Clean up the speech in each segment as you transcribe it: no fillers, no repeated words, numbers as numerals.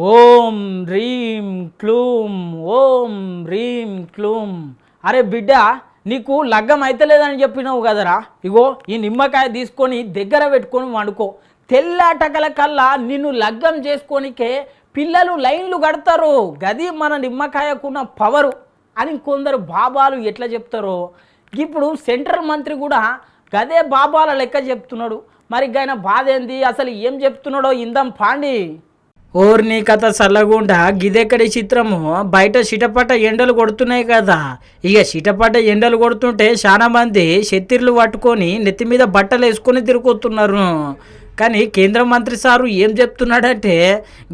ఓం హ్రీం క్లూం ఓం హ్రీం క్లూం. అరే బిడ్డ, నీకు లగ్గం అయితలేదని చెప్పినావు కదరా, ఇగో ఈ నిమ్మకాయ తీసుకొని దగ్గర పెట్టుకొని వండుకో. తెల్లాటకల కల్లా నిన్ను లగ్గం చేసుకోనికే పిల్లలు లైన్లు కడతారు. గది మన నిమ్మకాయకున్న పవరు అని కొందరు బాబాలు ఎట్లా చెప్తారో ఇప్పుడు సెంట్రల్ మంత్రి కూడా గదే బాబాల లెక్క చెప్తున్నాడు. మరి ఆయన బాధ ఏంది, అసలు ఏం చెప్తున్నాడో ఇందాం పాండి. ఓర్ని కథ సల్లగుండా గిదెక్కడి చిత్రము. బయట చిటపట ఎండలు కొడుతున్నాయి కదా, ఇక చిటపట ఎండలు కొడుతుంటే చాలా మంది శత్తిర్లు పట్టుకొని నెత్తి మీద బట్టలు వేసుకొని తిరుగుతున్నారు. కానీ కేంద్ర మంత్రి సారు ఏం చెప్తున్నాడంటే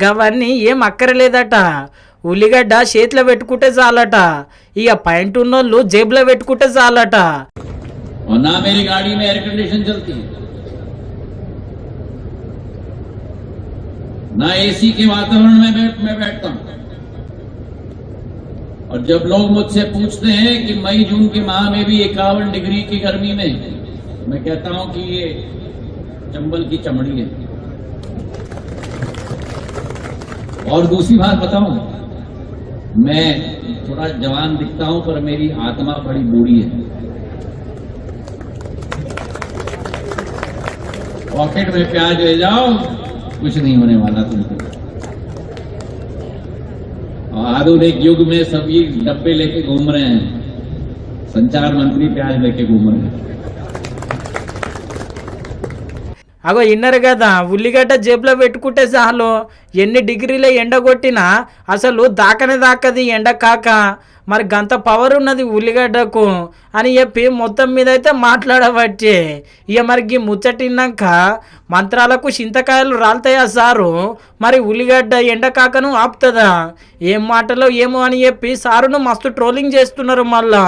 గవన్నీ ఏం అక్కరలేదట. ఉల్లిగడ్డ చేతిలో పెట్టుకుంటే చాలట, ఇక పాయింట్ ఉన్నోళ్ళు జేబులో పెట్టుకుంటే చాలట. ना एसी के वातावरण में मैं बैठता हूं। और जब लोग मुझसे पूछते हैं कि मई जून के माह में भी 51 डिग्री की गर्मी में, मैं कहता हूं कि ये चंबल की चमड़ी है। और दूसरी बात बताऊं, मैं थोड़ा जवान दिखता हूं पर मेरी आत्मा बड़ी बूढ़ी है। पॉकेट में प्याज ले जाओ, कुछ नहीं होने वाला तुमको। आधुनिक युग में सभी डब्बे लेके घूम रहे हैं, संचार मंत्री प्याज लेके घूम रहे हैं। అగో ఇన్నరు కదా, ఉల్లిగడ్డ జేబులో పెట్టుకుంటే చాలు ఎన్ని డిగ్రీల ఎండ కొట్టినా అసలు దాకనే దాకది ఎండ కాక. మరి గంత పవర్ ఉన్నది ఉల్లిగడ్డకు అని చెప్పి మొత్తం మీద అయితే మాట్లాడబట్టి ఇక మరికి ముచ్చటిన్నాక మంత్రాలకు చింతకాయలు రాలుతాయా సారు? మరి ఉల్లిగడ్డ ఎండ కాకను ఆపుతుందా? ఏం మాటలో ఏమో అని చెప్పి సారును మస్తు ట్రోలింగ్ చేస్తున్నారు మళ్ళా.